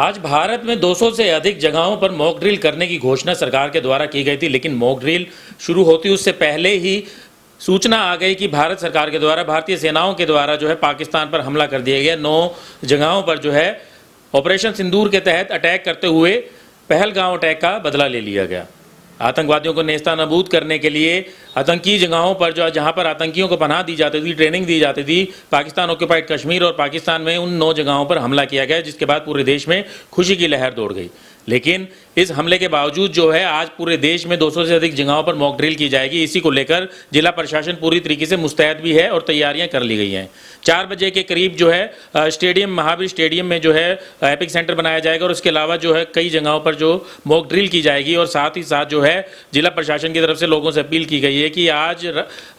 आज भारत में 200 से अधिक जगहों पर मॉक ड्रिल करने की घोषणा सरकार के द्वारा की गई थी, लेकिन मॉक ड्रिल शुरू होती उससे पहले ही सूचना आ गई कि भारत सरकार के द्वारा भारतीय सेनाओं के द्वारा जो है पाकिस्तान पर हमला कर दिया गया। 9 जगहों पर जो है ऑपरेशन सिंदूर के तहत अटैक करते हुए पहलगांव अटैक का बदला ले लिया गया। आतंकवादियों को नेस्तनाबूद करने के लिए आतंकी जगहों पर जहां पर आतंकियों को पनाह दी जाती थी, ट्रेनिंग दी जाती थी, पाकिस्तान ऑक्यूपाइड कश्मीर और पाकिस्तान में उन 9 जगहों पर हमला किया गया, जिसके बाद पूरे देश में खुशी की लहर दौड़ गई। लेकिन इस हमले के बावजूद जो है आज पूरे देश में 200 से अधिक जगहों पर मॉक ड्रिल की जाएगी। इसी को लेकर जिला प्रशासन पूरी तरीके से मुस्तैद भी है और तैयारियां कर ली गई हैं। 4 बजे के करीब जो है स्टेडियम, महावीर स्टेडियम में जो है एपिक सेंटर बनाया जाएगा और उसके अलावा जो है कई जगहों पर जो मॉक ड्रिल की जाएगी। और साथ ही साथ जो है जिला प्रशासन की तरफ से लोगों से अपील की गई है कि आज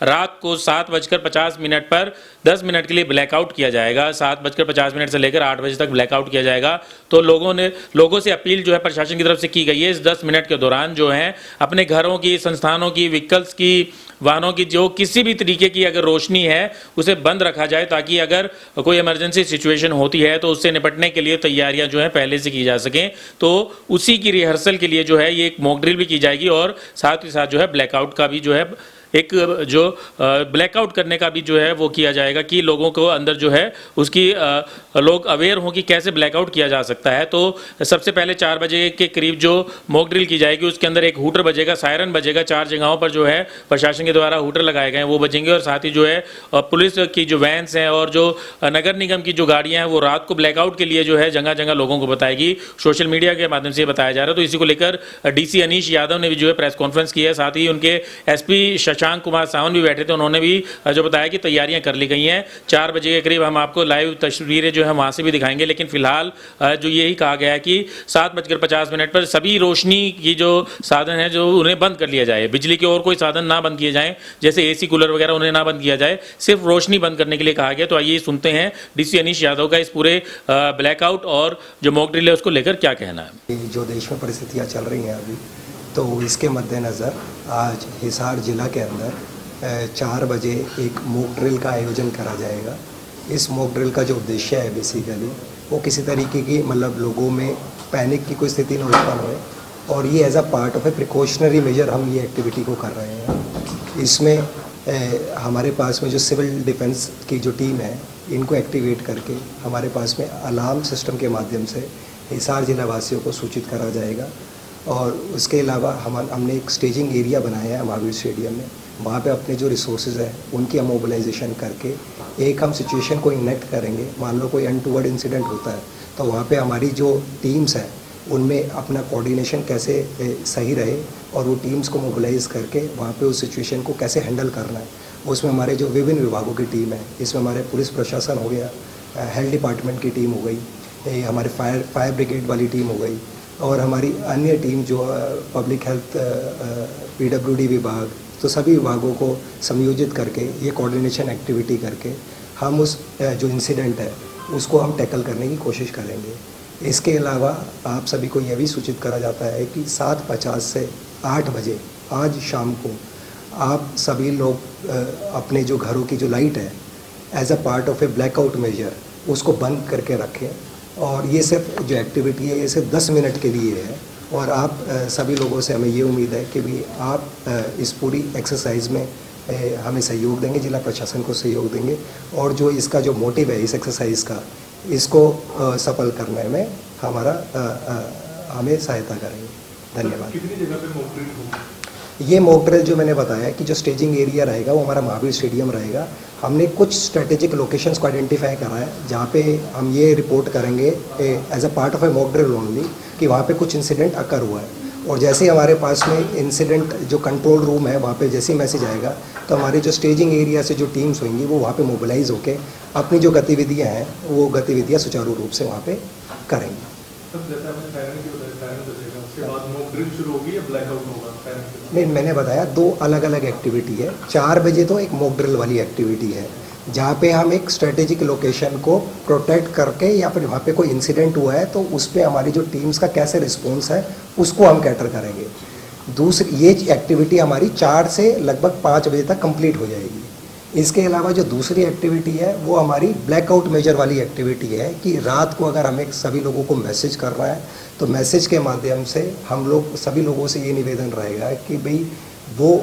रात को 7:50 पर 10 मिनट के लिए ब्लैकआउट किया जाएगा। 7:50 से लेकर 8 बजे तक ब्लैकआउट किया जाएगा। तो लोगों से अपील जो है प्रशासन की तरफ से की गई है, इस 10 मिनट के दौरान जो है अपने घरों की, संस्थानों की, व्हीकल्स की, वाहनों की जो किसी भी तरीके की अगर रोशनी है उसे बंद रखा जाए, ताकि अगर कोई इमरजेंसी सिचुएशन होती है तो उससे निपटने के लिए तैयारियां जो है पहले से की जा सकें। तो उसी की रिहर्सल के लिए जो है ये एक मॉक ड्रिल भी की जाएगी और साथ ही साथ जो है ब्लैकआउट का भी जो है एक जो ब्लैकआउट करने का भी जो है वो किया जाएगा कि लोगों को अंदर जो है उसकी लोग अवेयर हों कि कैसे ब्लैकआउट किया जा सकता है। तो सबसे पहले 4 बजे के करीब जो मॉक ड्रिल की जाएगी उसके अंदर एक हूटर बजेगा, सायरन बजेगा। 4 जगहों पर जो है प्रशासन के द्वारा हूटर लगाए गए हैं वो बजेंगे और साथ ही जो है पुलिस की जो वैन्स हैं और जो नगर निगम की जो गाड़ियाँ हैं वो रात को ब्लैकआउट के लिए जो है जगह जगह लोगों को बताएगी। सोशल मीडिया के माध्यम से बताया जा रहा है। तो इसी को लेकर DC अनीश यादव ने भी जो है प्रेस कॉन्फ्रेंस की है। साथ ही उनके SP शशांक कुमार सावन भी बैठे थे, उन्होंने भी जो बताया कि तैयारियां कर ली गई हैं। 4 बजे के करीब हम आपको लाइव तस्वीरें जो है वहां से भी दिखाएंगे, लेकिन फिलहाल जो यही कहा गया है कि 7:50 पर सभी रोशनी की जो साधन है जो उन्हें बंद कर लिया जाए। बिजली के और कोई साधन ना बंद किए जाएं, जैसे AC कूलर वगैरह उन्हें ना बंद किया जाए, सिर्फ रोशनी बंद करने के लिए कहा गया। तो आइए सुनते हैं DC अनीश यादव का इस पूरे ब्लैकआउट और जो मॉक ड्रिल है उसको लेकर क्या कहना है। जो देश में परिस्थितियाँ चल रही हैं अभी, तो इसके मद्देनज़र आज हिसार जिला के अंदर 4 बजे एक मॉक ड्रिल का आयोजन करा जाएगा। इस मॉक ड्रिल का जो उद्देश्य है बेसिकली वो किसी तरीके की मतलब लोगों में पैनिक की कोई स्थिति न उत्पन्न हो, और ये as a part of a precautionary measure हम ये एक्टिविटी को कर रहे हैं। इसमें हमारे पास में जो सिविल डिफेंस की जो टीम है इनको एक्टिवेट करके हमारे पास में अलार्म सिस्टम के माध्यम से हिसार जिला वासियों को सूचित करा जाएगा। और उसके अलावा हमने एक स्टेजिंग एरिया बनाया है महावीर स्टेडियम में, वहाँ पे अपने जो रिसोर्सेज हैं उनकी हम मोबिलाइजेशन करके एक हम सिचुएशन को इनेक्ट करेंगे। मान लो कोई अनटूवर्ड इंसिडेंट होता है तो वहाँ पे हमारी जो टीम्स हैं उनमें अपना कोऑर्डिनेशन कैसे सही रहे और वो टीम्स को मोबिलाइज करके वहाँ पे उस सिचुएशन को कैसे हैंडल करना है। उसमें हमारे जो विभिन्न विभागों की टीम है, इसमें हमारे पुलिस प्रशासन हो गया, हेल्थ डिपार्टमेंट की टीम हो गई, हमारे फायर ब्रिगेड वाली टीम हो गई, और हमारी अन्य टीम जो पब्लिक हेल्थ, PWD विभाग, तो सभी विभागों को समयोजित करके ये कोऑर्डिनेशन एक्टिविटी करके हम उस जो इंसिडेंट है उसको हम टैकल करने की कोशिश करेंगे। इसके अलावा आप सभी को यह भी सूचित करा जाता है कि 7:50 से 8 बजे आज शाम को आप सभी लोग अपने जो घरों की जो लाइट है as a part of a blackout measure उसको बंद करके रखें। और ये सिर्फ जो एक्टिविटी है ये सिर्फ 10 मिनट के लिए है, और आप सभी लोगों से हमें ये उम्मीद है कि भी आप इस पूरी एक्सरसाइज में हमें सहयोग देंगे, जिला प्रशासन को सहयोग देंगे, और जो इसका जो मोटिव है इस एक्सरसाइज का, इसको सफल करने में हमें सहायता करेंगे। धन्यवाद। कितनी जगह पे मॉक ड्रिल होगा? ये मॉक ड्रिल जो मैंने बताया कि जो स्टेजिंग एरिया रहेगा वो हमारा महावीर स्टेडियम रहेगा। हमने कुछ स्ट्रेटेजिक लोकेशंस को आइडेंटिफाई करा है जहाँ पे हम ये रिपोर्ट करेंगे as a part of a mock drill only कि वहाँ पे कुछ इंसिडेंट अकर हुआ है, और जैसे ही हमारे पास में इंसिडेंट जो कंट्रोल रूम है वहाँ पे जैसे ही मैसेज आएगा तो हमारी जो स्टेजिंग एरिया से जो टीम्स होंगी वो वहाँ पे मोबिलाइज होकर अपनी जो गतिविधियाँ हैं वो गतिविधियाँ सुचारू रूप से वहाँ पे करेंगे। नहीं, मैंने बताया 2 अलग अलग एक्टिविटी है। 4 बजे तो एक मॉक ड्रिल वाली एक्टिविटी है जहाँ पे हम एक स्ट्रेटेजिक लोकेशन को प्रोटेक्ट करके या फिर वहाँ पे कोई इंसिडेंट हुआ है तो उस पर हमारी जो टीम्स का कैसे रिस्पॉन्स है उसको हम कैटर करेंगे। दूसरी ये एक्टिविटी हमारी 4 से लगभग 5 बजे तक कंप्लीट हो जाएगी। इसके अलावा जो दूसरी एक्टिविटी है वो हमारी ब्लैकआउट मेजर वाली एक्टिविटी है कि रात को अगर हमें सभी लोगों को मैसेज करना है तो मैसेज के माध्यम से हम लोग सभी लोगों से ये निवेदन रहेगा कि भाई वो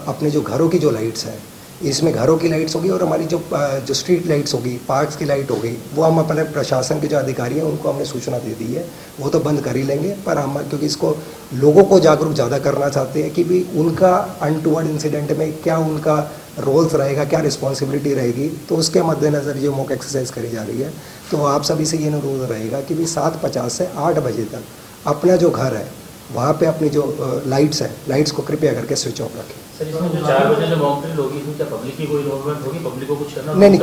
अपने जो घरों की जो लाइट्स हैं, इसमें घरों की लाइट्स होगी और हमारी जो स्ट्रीट लाइट्स होगी, पार्क्स की लाइट होगी, वो हम अपने प्रशासन के जो अधिकारी हैं उनको हमने सूचना दे दी है, वो तो बंद कर ही लेंगे। पर हम क्योंकि इसको लोगों को जागरूक ज़्यादा करना चाहते हैं कि भी उनका अनटूवर्ड इंसिडेंट में क्या उनका रोल्स रहेगा, क्या रिस्पॉन्सिबिलिटी रहेगी, तो उसके मद्देनज़र ये मॉक एक्सरसाइज करी जा रही है। तो आप सभी से ये अनुरोध रहेगा कि भी 7:50 से 8 बजे तक अपना जो घर है वहाँ पे अपनी जो लाइट्स हैं, लाइट्स को कृपया करके स्विच ऑफ रखें। सर, इसमें जो 4 बजे जो मॉक ड्रिल होगी इसमें क्या पब्लिक की कोई इन्वॉल्वमेंट होगी, पब्लिक को कुछ करना? नहीं,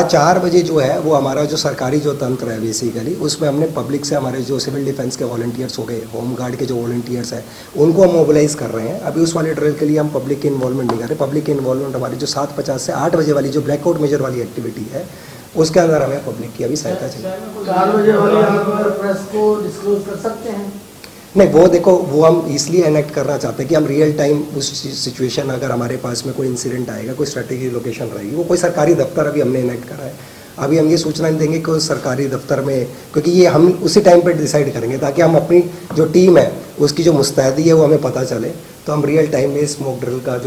4 बजे जो है वो हमारा जो सरकारी जो तंत्र है बेसिकली, उसमें हमने पब्लिक से हमारे जो सिविल डिफेंस के वॉलंटियर्स हो गए, होम गार्ड के जो वॉलंटियर्स हैं, उनको हम मोबिलाइज कर रहे हैं। अभी उस वाले ड्रिल के लिए हम पब्लिक की इन्वॉल्वमेंट नहीं कर रहे। पब्लिक की इन्वॉल्वमेंट हमारी जो 7:50 से 8 बजे वाली जो ब्लैकआउट मेजर वाली एक्टिविटी है उसके अंदर हमें पब्लिक की अभी सहायता चाहिए। 4 बजे वाली आप प्रेस को डिस्क्लोज कर सकते हैं? नहीं, वो देखो, वो हम इसलिए एनेक्ट करना चाहते हैं कि हम रियल टाइम उस सिचुएशन, अगर हमारे पास में कोई इंसिडेंट आएगा, कोई स्ट्रेटेजिक लोकेशन रहेगी, वो कोई सरकारी दफ्तर अभी हमने एनेक्ट करा है, अभी हम ये सूचना नहीं देंगे कि उस सरकारी दफ्तर में, क्योंकि ये हम उसी टाइम पे डिसाइड करेंगे ताकि हम अपनी जो टीम है उसकी जो मुस्तैदी है वो हमें पता चले, तो हम रियल टाइम में स्मोक ड्रिल का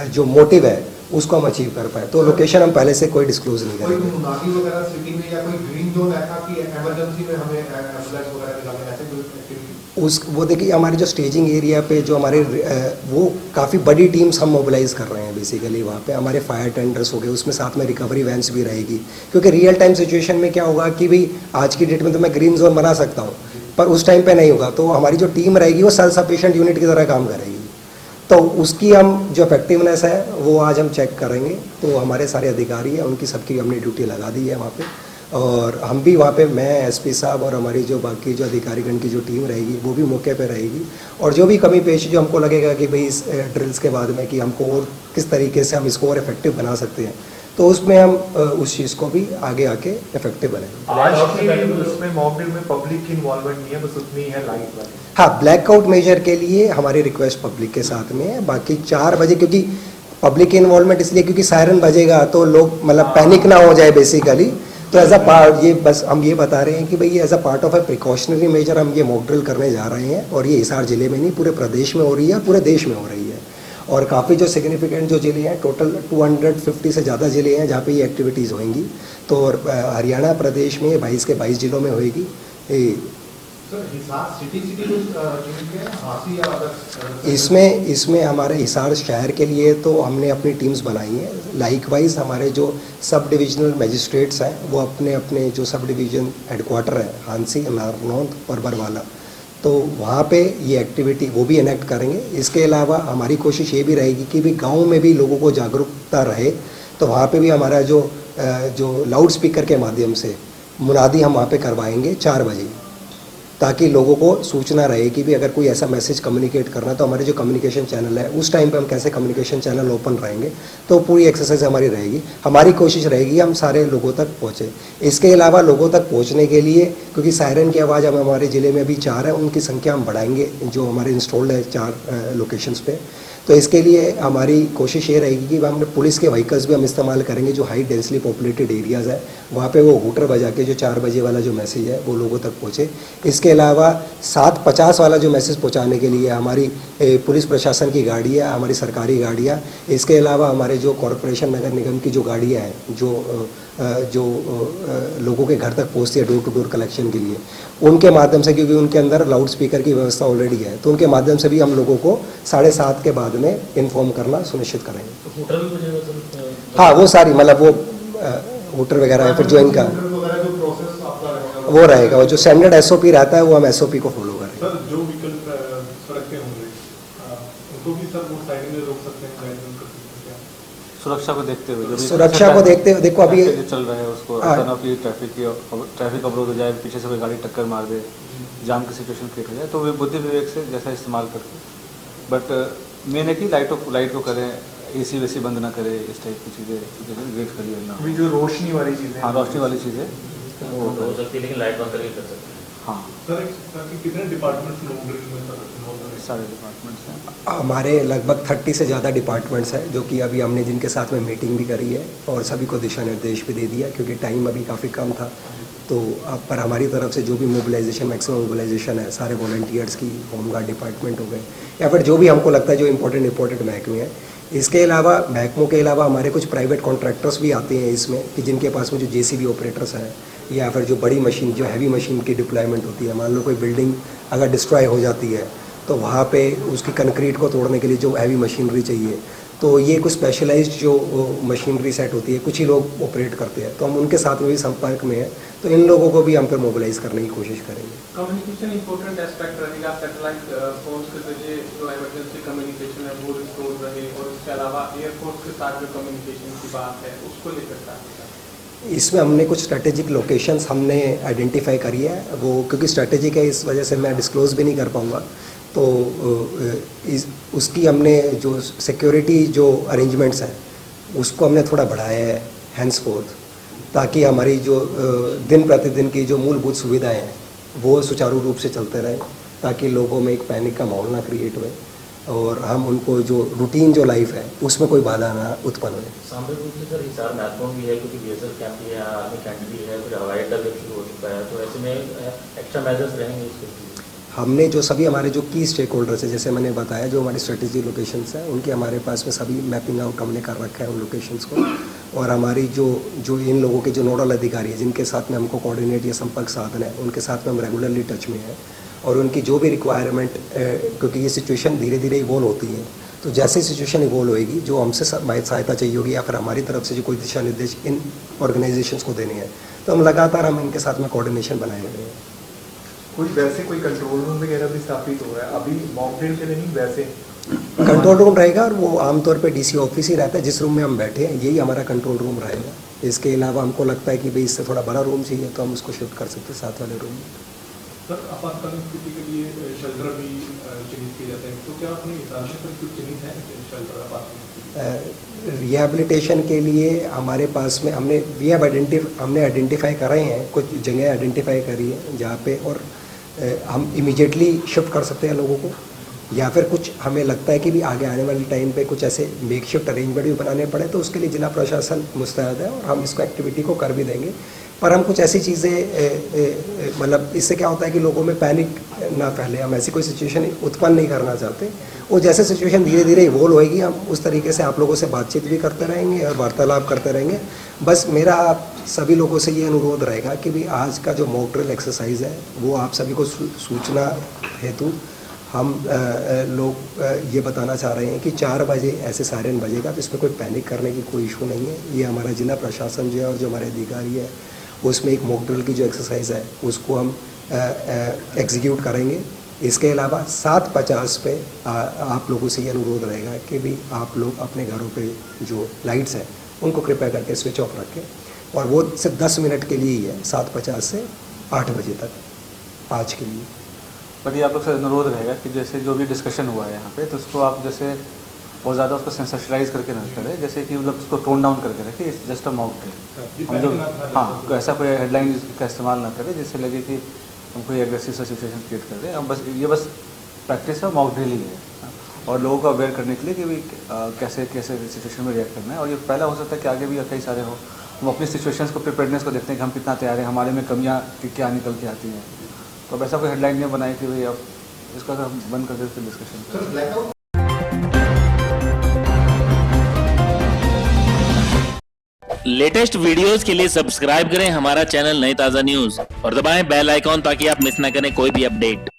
जो मोटिव है उसको हम अचीव कर पाए। तो लोकेशन हम पहले से कोई डिस्क्लोज नहीं करेंगे। कोई मुनादी वगैरह सिटी में या कोई ग्रीन जोन ऐसा कि इमरजेंसी में हमें एम्बुलेंस वगैरह निकालने, ऐसे कोई एक्टिविटी? वो देखिए, हमारे जो स्टेजिंग एरिया पे जो हमारे वो काफ़ी बड़ी टीम्स हम मोबिलाइज कर रहे हैं बेसिकली। वहाँ पे हमारे फायर टेंडर्स हो गए, उसमें साथ में रिकवरी वैन्स भी रहेगी, क्योंकि रियल टाइम सिचुएशन में क्या होगा कि भाई आज की डेट में तो मैं ग्रीन जोन बना सकता हूँ पर उस टाइम पे नहीं होगा, तो हमारी जो टीम रहेगी वो सेल्फ सफिशिएंट यूनिट की तरह काम करेगी। तो उसकी हम जो इफेक्टिवनेस है वो आज हम चेक करेंगे। तो हमारे सारे अधिकारी हैं, उनकी सबकी हमने ड्यूटी लगा दी है वहाँ पे, और हम भी वहाँ पे, मैं एसपी साहब और हमारी जो बाकी जो अधिकारीगण की जो टीम रहेगी वो भी मौके पे रहेगी। और जो भी कमी पेशी जो हमको लगेगा कि भाई इस ड्रिल्स के बाद में कि हमको और किस तरीके से हम इसको और इफेक्टिव बना सकते हैं, तो उसमें हम उस चीज़ को भी आगे आके इफेक्टिव बनाएंगे। आज की उसमें मॉक ड्रिल में पब्लिक की इन्वॉल्वमेंट नहीं है, बस उतनी है लाइट वाली। हाँ, ब्लैकआउट मेजर के लिए हमारी रिक्वेस्ट पब्लिक के साथ में है। बाकी 4 बजे, क्योंकि पब्लिक की इन्वॉल्वमेंट इसलिए क्योंकि सायरन बजेगा तो लोग मतलब पैनिक ना हो जाए बेसिकली, तो एज अ पार्ट ये बस हम ये बता रहे हैं कि भाई as a part of a precautionary measure हम ये मॉक ड्रिल करने जा रहे हैं। और ये हिसार जिले में नहीं, पूरे प्रदेश में हो रही है, पूरे देश में हो रही है। और काफ़ी जो सिग्निफिकेंट जो जिले हैं, टोटल 250 से ज़्यादा जिले हैं जहाँ पे ये एक्टिविटीज़ होंगी। तो हरियाणा प्रदेश में 22 के 22 जिलों में होएगी। इसमें हमारे हिसार शहर के लिए तो हमने अपनी टीम्स बनाई हैं। लाइकवाइज हमारे जो सब डिविजनल मजिस्ट्रेट्स हैं वो अपने अपने जो सब डिवीज़न हेडक्वार्टर है हांसी, नारनौंद और बरवाला, तो वहाँ पे ये एक्टिविटी वो भी इनेक्ट करेंगे। इसके अलावा हमारी कोशिश ये भी रहेगी कि भी गांव में भी लोगों को जागरूकता रहे, तो वहाँ पे भी हमारा जो लाउड स्पीकर के माध्यम से मुनादी हम वहाँ पे करवाएंगे 4 बजे, ताकि लोगों को सूचना रहे कि भी अगर कोई ऐसा मैसेज कम्युनिकेट करना, तो हमारे जो कम्युनिकेशन चैनल है उस टाइम पे हम कैसे कम्युनिकेशन चैनल ओपन रहेंगे। तो पूरी एक्सरसाइज हमारी रहेगी। हमारी कोशिश रहेगी हम सारे लोगों तक पहुँचे। इसके अलावा लोगों तक पहुँचने के लिए, क्योंकि सायरन की आवाज़ हम हमारे ज़िले में अभी 4 है, उनकी संख्या हम बढ़ाएंगे जो हमारे इंस्टॉल्ड है 4 लोकेशंस पे। तो इसके लिए हमारी कोशिश ये रहेगी कि हमने पुलिस के व्हीकल्स भी हम इस्तेमाल करेंगे जो हाई डेंसली पॉपुलेटेड एरियाज़ है, वहाँ पे वो हूटर बजा के जो 4 बजे वाला जो मैसेज है वो लोगों तक पहुँचे। इसके अलावा 7:50 वाला जो मैसेज पहुँचाने के लिए हमारी पुलिस प्रशासन की गाड़ी है, हमारी सरकारी गाड़ियाँ, इसके अलावा हमारे जो कॉरपोरेशन नगर निगम की जो गाड़ियाँ हैं जो लोगों के घर तक पहुँचती है डोर टू डोर कलेक्शन के लिए, उनके माध्यम से, क्योंकि उनके अंदर लाउड स्पीकर की व्यवस्था ऑलरेडी है, तो उनके माध्यम से भी हम लोगों को 7:30 के बाद में इन्फॉर्म करना सुनिश्चित करेंगे। हाँ, वो सारी मतलब वो हूटर वगैरह है, फिर जो इनका वो रहेगा, वो जो स्टैंडर्ड SOP रहता है वो हम SOP को फॉलो करेंगे। सर, जो व्हीकल सड़क पे होंगे उनको भी सर वो साइड में रोक सकते हैं? सुरक्षा को देखते हुए, देखो अभी चल रहा है उसको अचानक ट्रैफिक अवरोध हो जाए, पीछे से कोई गाड़ी टक्कर मार दे, जाम की सिचुएशन क्रिएट हो जाए, तो वे बुद्धि विवेक से जैसा इस्तेमाल करते हैं। बट मेन है कि लाइट को करें, AC वेसी बंद ना करे, इस टाइप की चीज़ें वेट करिए ना। जो रोशनी वाली चीज़ें, हाँ, रोशनी वाली चीज़ें हो सकती है, लेकिन लाइट बंद करके कर सकते हैं। हाँ सर कितने डिपार्टमेंट्स मॉक ड्रिल में सर involved हैं? सारे डिपार्टमेंट्स हैं। हमारे लगभग 30 से ज़्यादा डिपार्टमेंट्स हैं जो कि अभी हमने जिनके साथ में मीटिंग भी करी है और सभी को दिशा निर्देश भी दे दिया, क्योंकि टाइम अभी काफ़ी कम था। तो अब पर हमारी तरफ से जो भी मोबिलाइजेशन, मैक्सिमम मोबिलाइजेशन है, सारे वॉलंटियर्स की, होमगार्ड डिपार्टमेंट हो गए या फिर जो भी हमको लगता है जो इंपॉर्टेंट महकमे हैं। इसके अलावा महकमों के अलावा हमारे कुछ प्राइवेट कॉन्ट्रैक्टर्स भी आते हैं इसमें, कि जिनके पास में जो जेसीबी ऑपरेटर्स हैं या फिर जो बड़ी मशीन, जो हैवी मशीन की डिप्लॉयमेंट होती है। मान लो कोई बिल्डिंग अगर डिस्ट्रॉय हो जाती है तो वहाँ पे उसकी कंक्रीट को तोड़ने के लिए जो हैवी मशीनरी चाहिए, तो ये कुछ स्पेशलाइज्ड जो मशीनरी सेट होती है, कुछ ही लोग ऑपरेट करते हैं, तो हम उनके साथ में भी संपर्क में हैं। तो इन लोगों को भी हम फिर मोबिलाइज करने की कोशिश करेंगे। कम्युनिकेशन इंपॉर्टेंट एस्पेक्ट रहेगा। सैटेलाइट फोर्स के जरिए जो इमरजेंसी कम्युनिकेशन है वो रिस्टोर रहे, और इसके अलावा एयरफोर्स के साथ जो कम्युनिकेशन की बात है उसको लेकर क्या होगा? इसमें हमने कुछ स्ट्रेटेजिक लोकेशंस हमने आइडेंटिफाई करी है, वो क्योंकि स्ट्रेटेजिक है इस वजह से मैं डिस्क्लोज़ भी नहीं कर पाऊँगा। तो उसकी हमने जो सिक्योरिटी जो अरेंजमेंट्स हैं उसको हमने थोड़ा बढ़ाया है हैंसफोर्थ, ताकि हमारी जो दिन प्रतिदिन की जो मूलभूत सुविधाएं हैं वो सुचारू रूप से चलते रहें, ताकि लोगों में एक पैनिक का माहौल ना क्रिएट हुए और हम उनको जो रूटीन जो लाइफ है उसमें कोई बाधा ना उत्पन्न हो। सामरिक रूप से सर हिसार महत्वपूर्ण भी है, क्योंकि बीएसएफ कैंप भी है, आर्मी कैंप भी है, फिर हवाई अड्डा भी शुरू हो चुका है, तो ऐसे में एक्स्ट्रा मेजर्स रहेंगे इसके लिए। हमने जो सभी हमारे जो की स्टेक होल्डर्स है, जैसे मैंने बताया, जो हमारी स्ट्रेटेजी लोकेशंस हैं उनकी हमारे पास में सभी मैपिंग आउट हमने कर रखा है उन लोकेशंस को। और हमारी जो इन लोगों के जो नोडल अधिकारी है जिनके साथ में हमको कोऑर्डिनेट या संपर्क साधन है, उनके साथ में हम रेगुलरली टच में हैं। और उनकी जो भी रिक्वायरमेंट, क्योंकि ये सिचुएशन धीरे धीरे इवॉल्व होती है, तो जैसे सिचुएशन इवॉल्व होएगी, जो हमसे सहायता चाहिए होगी या फिर हमारी तरफ से जो कोई दिशा निर्देश इन ऑर्गेनाइजेशंस को देने हैं, तो हम लगातार इनके साथ में कोऑर्डिनेशन बनाए हुए हैं। कोई वैसे कोई कंट्रोल रूम वगैरह भी स्थापित हो रहा है अभी मॉक ड्रिल के लिए नहीं, वैसे कंट्रोल रूम रहेगा और वो आमतौर पे डीसी ऑफिस ही रहता है, जिस रूम में हम बैठे हैं यही हमारा कंट्रोल रूम रहेगा। इसके अलावा हमको लगता है कि भाई इससे थोड़ा बड़ा रूम चाहिए तो हम उसको शिफ्ट कर सकते हैं साथ वाले रूम में। सर आपातकालीन स्थिति के लिए शेल्टर भी चिन्हित किए जाते हैं, तो क्या अपने हिसाब से कुछ चिन्हित है शेल्टर आपातकालीन? रिहेबिलिटेशन के लिए हमारे पास में हमने आइडेंटिफाई कराए हैं, कुछ जगह आइडेंटिफाई करी है जहाँ पे, और हम इमीडिएटली शिफ्ट कर सकते हैं लोगों को, या फिर कुछ हमें लगता है कि भी आगे आने वाले टाइम पे कुछ ऐसे मेकशिफ्ट अरेंजमेंट भी बनाने पड़े तो उसके लिए जिला प्रशासन मुस्तैद है और हम इसको एक्टिविटी को कर भी देंगे। पर हम कुछ ऐसी चीज़ें, मतलब इससे क्या होता है कि लोगों में पैनिक ना फैले, हम ऐसी कोई सिचुएशन उत्पन्न नहीं करना चाहते। और जैसे सिचुएशन धीरे धीरे इवॉल्व होएगी हम उस तरीके से आप लोगों से बातचीत भी करते रहेंगे और वार्तालाप करते रहेंगे। बस मेरा आप सभी लोगों से ये अनुरोध रहेगा कि भी आज का जो मॉक ड्रिल एक्सरसाइज है वो आप सभी को सूचना हेतु हम लोग ये बताना चाह रहे हैं कि 4 बजे ऐसे सायरन बजेगा, तो इसमें कोई पैनिक करने की कोई इशू नहीं है। ये हमारा जिला प्रशासन जो है और जो हमारे अधिकारी है उसमें एक मॉक ड्रिल की जो एक्सरसाइज है उसको हम एग्जीक्यूट करेंगे। इसके अलावा 7:50 पे आप लोगों से ये अनुरोध रहेगा कि भी आप लोग अपने घरों पे जो लाइट्स हैं उनको कृपया करके स्विच ऑफ रखें, और वो सिर्फ 10 मिनट के लिए ही है, 7:50 से 8 बजे तक आज के लिए। पर ये आप लोग से अनुरोध रहेगा कि जैसे जो भी डिस्कशन हुआ है यहाँ पे, तो उसको आप जैसे बहुत ज़्यादा उसको सेंसेशलाइज करके ना करें, जैसे कि मतलब उसको टोन डाउन करके रखें, it's just a mock drill. हम लोग हाँ ऐसा कोई हेडलाइन का इस्तेमाल ना करें जिससे लगे कि हम कोई एग्रेसिव सा सिचुएशन क्रिएट कर रहे हैं। बस प्रैक्टिस है, मॉक ड्रिल ही है, और लोगों को अवेयर करने के लिए कि भी कैसे कैसे सिचुएशन में रिएक्ट करना है। और ये पहला हो सकता है कि आगे भी कई सारे हो, हम अपनी सिचुएशंस को प्रिपेयर्डनेस को देखते हैं कि हम कितना तैयार हैं, हमारे में कमियाँ क्या निकल के आती हैं। तो अब ऐसा कोई हेडलाइन नहीं बनाए कि भाई अब इसका अगर हम बंद कर देते डिस्कशन। लेटेस्ट वीडियोस के लिए सब्सक्राइब करें हमारा चैनल नई ताज़ा न्यूज़ और दबाएं बेल आइकॉन ताकि आप मिस ना करें कोई भी अपडेट।